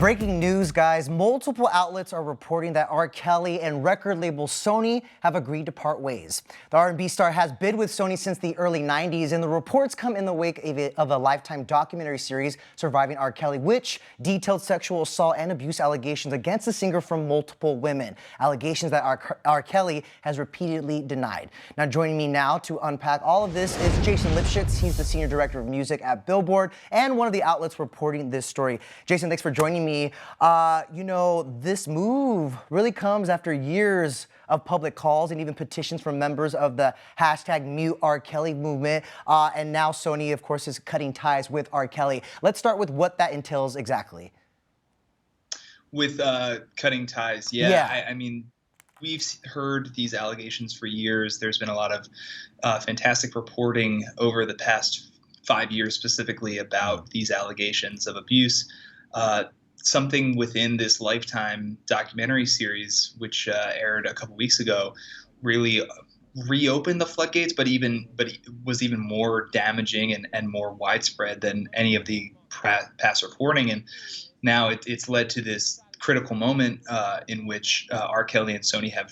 Breaking news, guys. Multiple outlets are reporting that R. Kelly and record label Sony have agreed to part ways. The R&B star has been with Sony since the early 90s, and the reports come in the wake of a Lifetime documentary series, Surviving R. Kelly, which detailed sexual assault and abuse allegations against the singer from multiple women, allegations that R. Kelly has repeatedly denied. Now, joining me now to unpack all of this is Jason Lipschitz. He's the senior director of music at Billboard and one of the outlets reporting this story. Jason, thanks for joining me. This move really comes after years of public calls and even petitions from members of the hashtag Mute R. Kelly movement. And now Sony, of course, is cutting ties with R. Kelly. Let's start with what that entails exactly. With cutting ties, yeah. I mean, we've heard these allegations for years. There's been a lot of fantastic reporting over the past 5 years specifically about these allegations of abuse. Something within this Lifetime documentary series, which aired a couple weeks ago, really reopened the floodgates, but it was even more damaging and more widespread than any of the past reporting. And now it's led to this critical moment in which R. Kelly and Sony have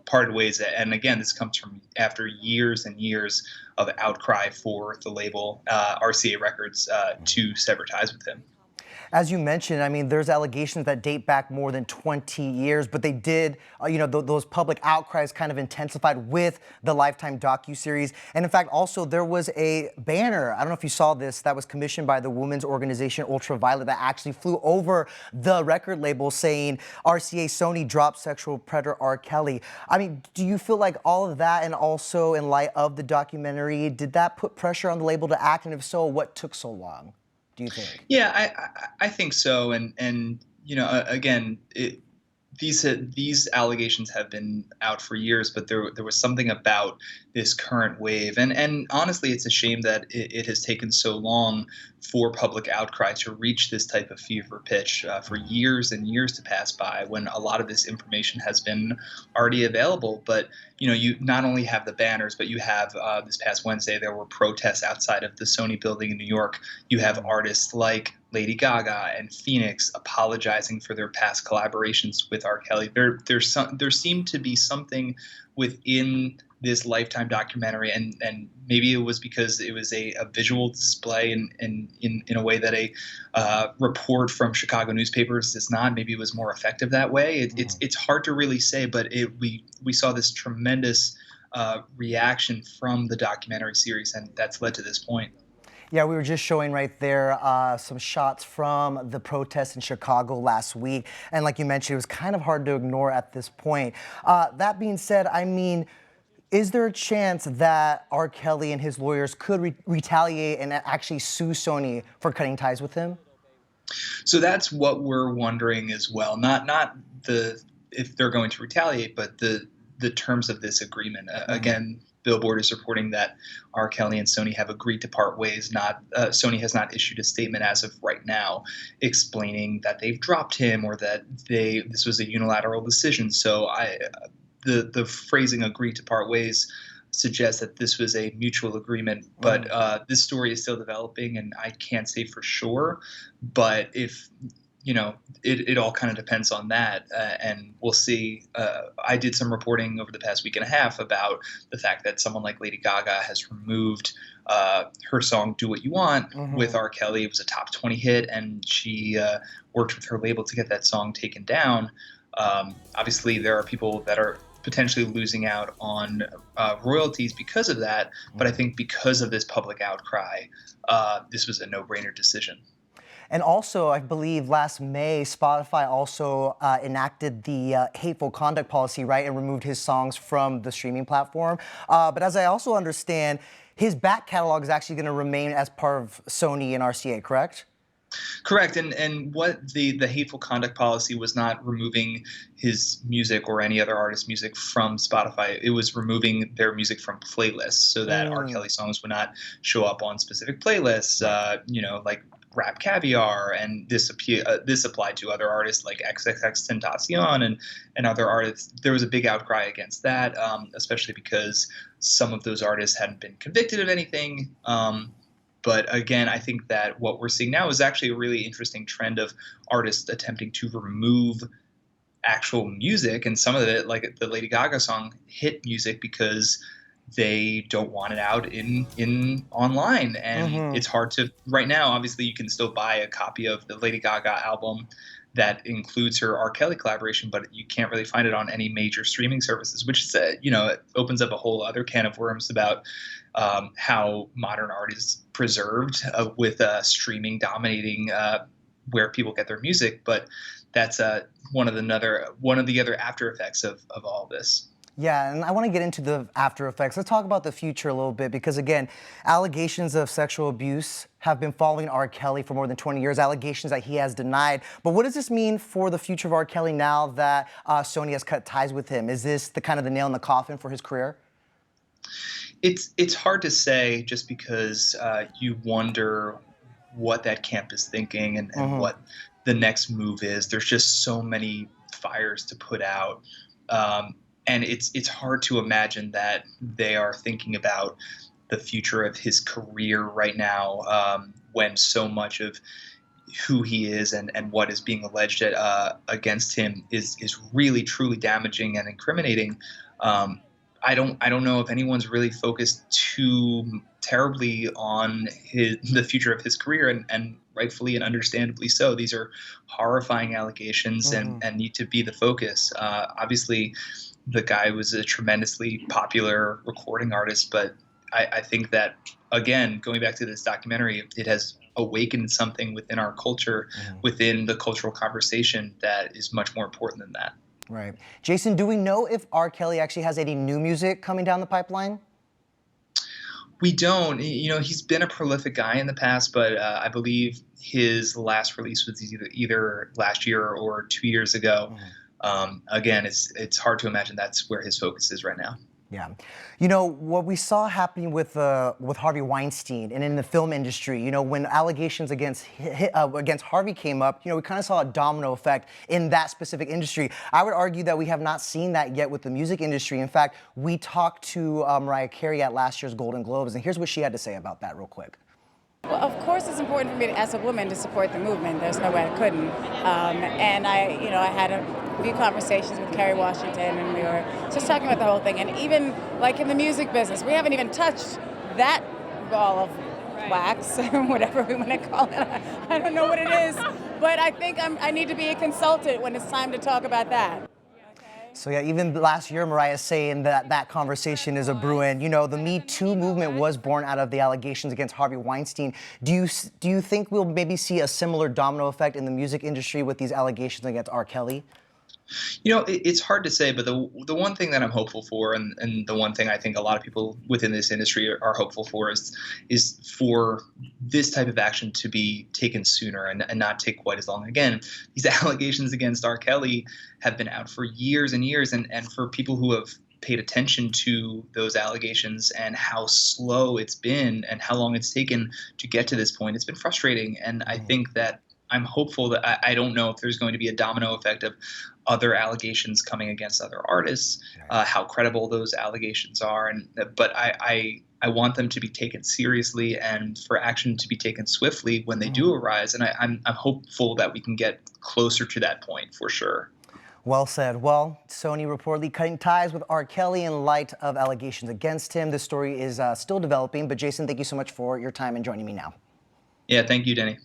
parted ways. And again, this comes from after years and years of outcry for the label RCA Records to sever ties with him. As you mentioned, I mean, there's allegations that date back more than 20 years, but they did, those public outcries kind of intensified with the Lifetime docuseries. And in fact, also there was a banner, I don't know if you saw this, that was commissioned by the women's organization Ultraviolet that actually flew over the record label saying RCA Sony dropped sexual predator R. Kelly. I mean, do you feel like all of that, and also in light of the documentary, did that put pressure on the label to act? And if so, what took so long, do you think? Yeah, I think so. And again, these allegations have been out for years, but there was something about this current wave. And honestly, it's a shame that it has taken so long for public outcry to reach this type of fever pitch for years and years to pass by, when a lot of this information has been already available. But you not only have the banners, but you have this past Wednesday there were protests outside of the Sony building in New York. You have artists like Lady Gaga and Phoenix apologizing for their past collaborations with R. Kelly. There seemed to be something within this Lifetime documentary, and maybe it was because it was a visual display in a way that a report from Chicago newspapers does not. Maybe it was more effective that way. It's hard to really say, but we saw this tremendous reaction from the documentary series, and that's led to this point. Yeah, we were just showing right there some shots from the protests in Chicago last week. And like you mentioned, it was kind of hard to ignore at this point. That being said, I mean, is there a chance that R. Kelly and his lawyers could retaliate and actually sue Sony for cutting ties with him? So that's what we're wondering as well. Not if they're going to retaliate, but the terms of this agreement. Again, Billboard is reporting that R. Kelly and Sony have agreed to part ways. Sony has not issued a statement as of right now explaining that they've dropped him or that this was a unilateral decision. So the phrasing "agreed to part ways" suggests that this was a mutual agreement. But this story is still developing, and I can't say for sure. But if it all kind of depends on that, and we'll see. I did some reporting over the past week and a half about the fact that someone like Lady Gaga has removed her song "Do What You Want" with R. Kelly. It was a top 20 hit, and she worked with her label to get that song taken down. Obviously, there are people that are potentially losing out on royalties because of that, but I think because of this public outcry, this was a no-brainer decision. And also, I believe last May, Spotify also enacted the hateful conduct policy, right, and removed his songs from the streaming platform. But as I also understand, his back catalog is actually going to remain as part of Sony and RCA, correct? Correct. And what the hateful conduct policy was not removing his music or any other artist's music from Spotify. It was removing their music from playlists so that R. Kelly songs would not show up on specific playlists, like Rap Caviar, and this applied to other artists like XXXTentacion and other artists. There was a big outcry against that, especially because some of those artists hadn't been convicted of anything. But again, I think that what we're seeing now is actually a really interesting trend of artists attempting to remove actual music, and some of it, like the Lady Gaga song, hit music because they don't want it out in online, and it's hard to right now. Obviously, you can still buy a copy of the Lady Gaga album that includes her R. Kelly collaboration, but you can't really find it on any major streaming services, which is it opens up a whole other can of worms about how modern art is preserved with streaming dominating where people get their music. But that's one of the other after effects of all this. Yeah, and I want to get into the after effects. Let's talk about the future a little bit because, again, allegations of sexual abuse have been following R. Kelly for more than 20 years, allegations that he has denied. But what does this mean for the future of R. Kelly now that Sony has cut ties with him? Is this the kind of the nail in the coffin for his career? It's hard to say, just because you wonder what that camp is thinking and what the next move is. There's just so many fires to put out. And it's hard to imagine that they are thinking about the future of his career right now, when so much of who he is and what is being alleged against him is really truly damaging and incriminating. I don't know if anyone's really focused too terribly on the future of his career, and rightfully and understandably so. These are horrifying allegations and need to be the focus. Obviously, the guy was a tremendously popular recording artist, but I think that, again, going back to this documentary, it has awakened something within our culture, within the cultural conversation, that is much more important than that. Right. Jason, do we know if R. Kelly actually has any new music coming down the pipeline? We don't. He's been a prolific guy in the past, but I believe his last release was either last year or 2 years ago. Again, it's hard to imagine that's where his focus is right now. Yeah. What we saw happening with Harvey Weinstein and in the film industry, when allegations against Harvey came up, we kind of saw a domino effect in that specific industry. I would argue that we have not seen that yet with the music industry. In fact, we talked to Mariah Carey at last year's Golden Globes, and here's what she had to say about that real quick. Well, of course, it's important for me as a woman to support the movement. There's no way I couldn't. And I had a few conversations with Kerry Washington, and we were just talking about the whole thing. And even like in the music business, we haven't even touched that ball of wax, whatever we want to call it. I don't know what it is, but I think I need to be a consultant when it's time to talk about that. So yeah, even last year, Mariah's saying that conversation is a brewing. The Me Too movement was born out of the allegations against Harvey Weinstein. Do you think we'll maybe see a similar domino effect in the music industry with these allegations against R. Kelly? It's hard to say, but the one thing that I'm hopeful for, and the one thing I think a lot of people within this industry are hopeful for, is for this type of action to be taken sooner and not take quite as long. Again, these allegations against R. Kelly have been out for years and years, and for people who have paid attention to those allegations and how slow it's been and how long it's taken to get to this point, it's been frustrating. And I think that I'm hopeful that I don't know if there's going to be a domino effect of other allegations coming against other artists, how credible those allegations are, but I want them to be taken seriously and for action to be taken swiftly when they do arise. And I'm hopeful that we can get closer to that point for sure. Well said. Well, Sony reportedly cutting ties with R. Kelly in light of allegations against him. This story is still developing, but Jason, thank you so much for your time and joining me now. Yeah, thank you, Denny.